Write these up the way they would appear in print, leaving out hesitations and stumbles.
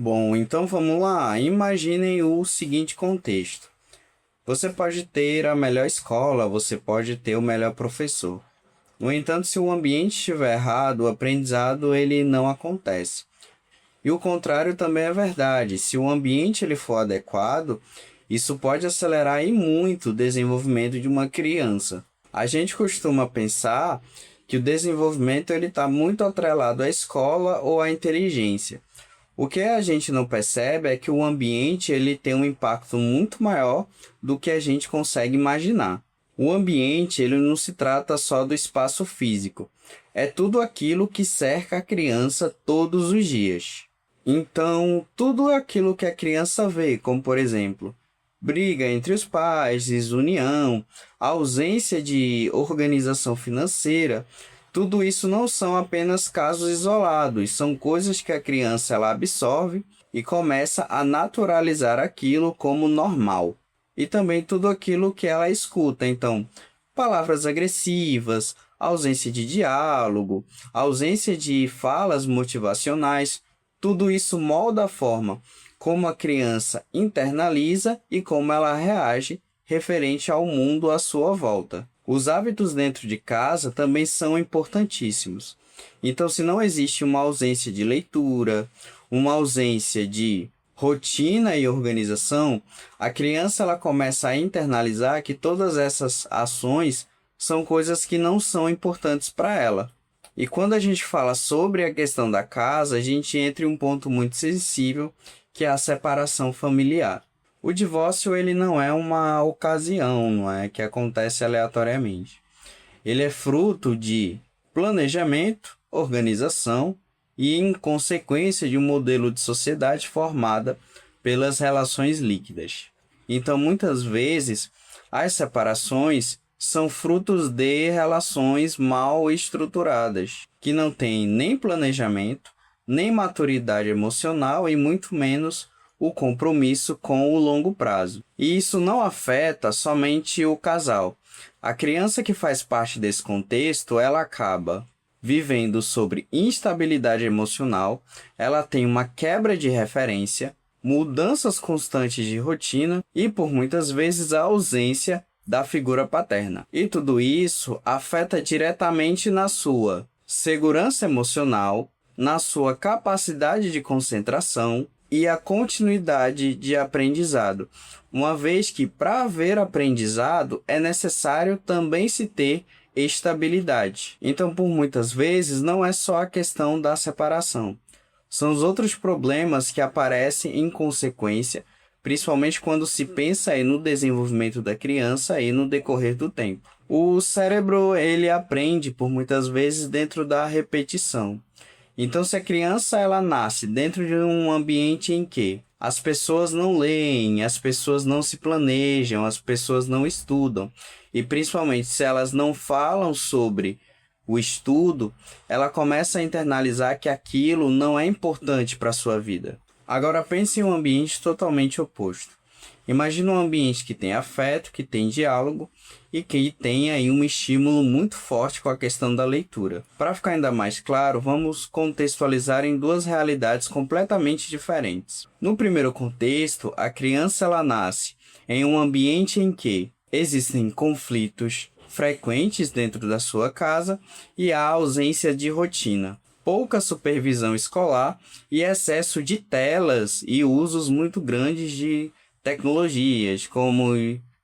Bom, então vamos lá. Imaginem o seguinte contexto. Você pode ter a melhor escola, você pode ter o melhor professor. No entanto, se o ambiente estiver errado, o aprendizado ele não acontece. E o contrário também é verdade. Se o ambiente ele for adequado, isso pode acelerar e muito o desenvolvimento de uma criança. A gente costuma pensar que o desenvolvimento ele está muito atrelado à escola ou à inteligência. O que a gente não percebe é que o ambiente ele tem um impacto muito maior do que a gente consegue imaginar. O ambiente ele não se trata só do espaço físico, é tudo aquilo que cerca a criança todos os dias. Então, tudo aquilo que a criança vê, como por exemplo, briga entre os pais, desunião, ausência de organização financeira, tudo isso não são apenas casos isolados, são coisas que a criança ela absorve e começa a naturalizar aquilo como normal. E também tudo aquilo que ela escuta, então, palavras agressivas, ausência de diálogo, ausência de falas motivacionais, tudo isso molda a forma como a criança internaliza e como ela reage referente ao mundo à sua volta. Os hábitos dentro de casa também são importantíssimos. Então, se não existe uma ausência de leitura, uma ausência de rotina e organização, a criança ela começa a internalizar que todas essas ações são coisas que não são importantes para ela. E quando a gente fala sobre a questão da casa, a gente entra em um ponto muito sensível, que é a separação familiar. O divórcio ele não é uma ocasião, não é que acontece aleatoriamente. Ele é fruto de planejamento, organização e, em consequência, de um modelo de sociedade formada pelas relações líquidas. Então, muitas vezes, as separações são frutos de relações mal estruturadas, que não têm nem planejamento, nem maturidade emocional e muito menos o compromisso com o longo prazo. E isso não afeta somente o casal. A criança que faz parte desse contexto, ela acaba vivendo sobre instabilidade emocional, ela tem uma quebra de referência, mudanças constantes de rotina e, por muitas vezes, a ausência da figura paterna. E tudo isso afeta diretamente na sua segurança emocional, na sua capacidade de concentração e a continuidade de aprendizado, uma vez que para haver aprendizado é necessário também se ter estabilidade. Então, por muitas vezes, não é só a questão da separação. São os outros problemas que aparecem em consequência, principalmente quando se pensa aí no desenvolvimento da criança e no decorrer do tempo. O cérebro, ele aprende por muitas vezes dentro da repetição. Então, se a criança ela nasce dentro de um ambiente em que as pessoas não leem, as pessoas não se planejam, as pessoas não estudam, e principalmente se elas não falam sobre o estudo, ela começa a internalizar que aquilo não é importante para a sua vida. Agora pense em um ambiente totalmente oposto. Imagina um ambiente que tem afeto, que tem diálogo e que tem aí um estímulo muito forte com a questão da leitura. Para ficar ainda mais claro, vamos contextualizar em duas realidades completamente diferentes. No primeiro contexto, a criança ela nasce em um ambiente em que existem conflitos frequentes dentro da sua casa e há ausência de rotina, pouca supervisão escolar e excesso de telas e usos muito grandes de tecnologias, como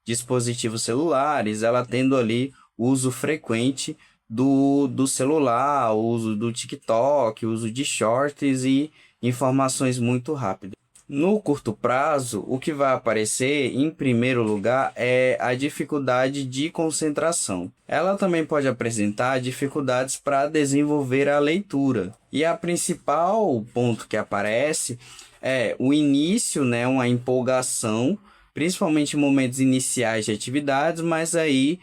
dispositivos celulares, ela tendo ali uso frequente do celular, uso do TikTok, uso de shorts e informações muito rápidas. No curto prazo, o que vai aparecer, em primeiro lugar, é a dificuldade de concentração. Ela também pode apresentar dificuldades para desenvolver a leitura. E a principal ponto que aparece é o início, né, uma empolgação, principalmente em momentos iniciais de atividades, mas aí,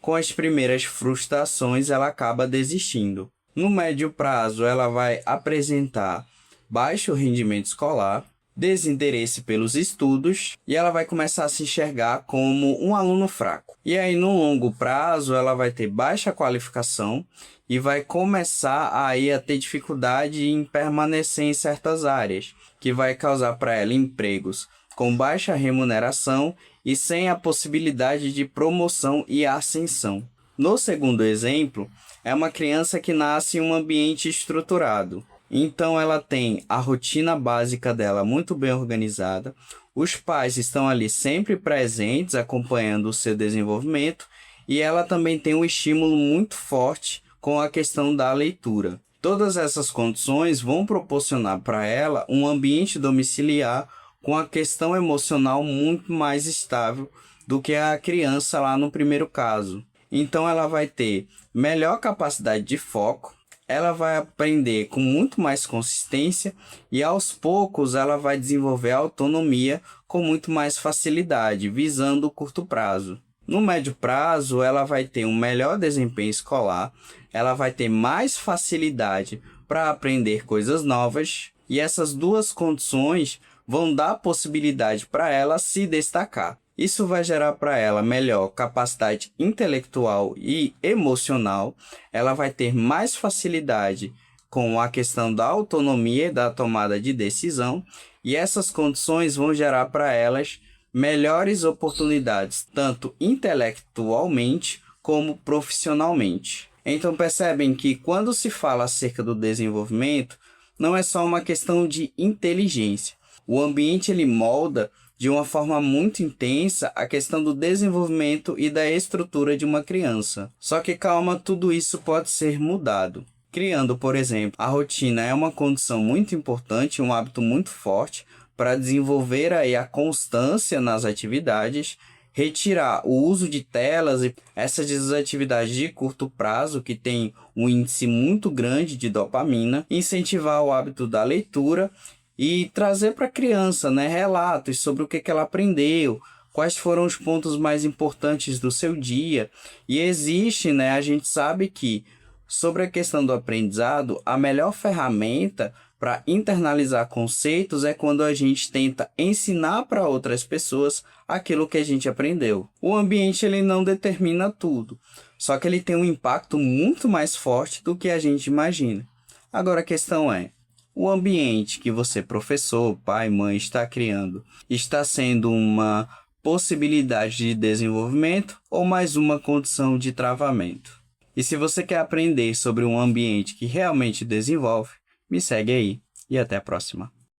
com as primeiras frustrações, ela acaba desistindo. No médio prazo, ela vai apresentar baixo rendimento escolar, desinteresse pelos estudos e ela vai começar a se enxergar como um aluno fraco. E aí, no longo prazo, ela vai ter baixa qualificação e vai começar aí a ter dificuldade em permanecer em certas áreas, que vai causar para ela empregos com baixa remuneração e sem a possibilidade de promoção e ascensão. No segundo exemplo, é uma criança que nasce em um ambiente estruturado. Então, ela tem a rotina básica dela muito bem organizada, os pais estão ali sempre presentes, acompanhando o seu desenvolvimento, e ela também tem um estímulo muito forte com a questão da leitura. Todas essas condições vão proporcionar para ela um ambiente domiciliar com a questão emocional muito mais estável do que a criança lá no primeiro caso. Então, ela vai ter melhor capacidade de foco, ela vai aprender com muito mais consistência e, aos poucos, ela vai desenvolver autonomia com muito mais facilidade, visando o curto prazo. No médio prazo, ela vai ter um melhor desempenho escolar, ela vai ter mais facilidade para aprender coisas novas e essas duas condições vão dar possibilidade para ela se destacar. Isso vai gerar para ela melhor capacidade intelectual e emocional, ela vai ter mais facilidade com a questão da autonomia e da tomada de decisão, e essas condições vão gerar para elas melhores oportunidades, tanto intelectualmente como profissionalmente. Então percebem que quando se fala acerca do desenvolvimento, não é só uma questão de inteligência. O ambiente ele molda de uma forma muito intensa a questão do desenvolvimento e da estrutura de uma criança. Só que calma, tudo isso pode ser mudado. Criando, por exemplo, a rotina é uma condição muito importante, um hábito muito forte para desenvolver aí a constância nas atividades, retirar o uso de telas e essas atividades de curto prazo que tem um índice muito grande de dopamina, incentivar o hábito da leitura e trazer para a criança, relatos sobre o que ela aprendeu, quais foram os pontos mais importantes do seu dia. E existe, a gente sabe que sobre a questão do aprendizado, a melhor ferramenta para internalizar conceitos é quando a gente tenta ensinar para outras pessoas aquilo que a gente aprendeu. O ambiente ele não determina tudo, só que ele tem um impacto muito mais forte do que a gente imagina. Agora a questão é, o ambiente que você, professor, pai, mãe, está criando, está sendo uma possibilidade de desenvolvimento ou mais uma condição de travamento? E se você quer aprender sobre um ambiente que realmente desenvolve, me segue aí e até a próxima.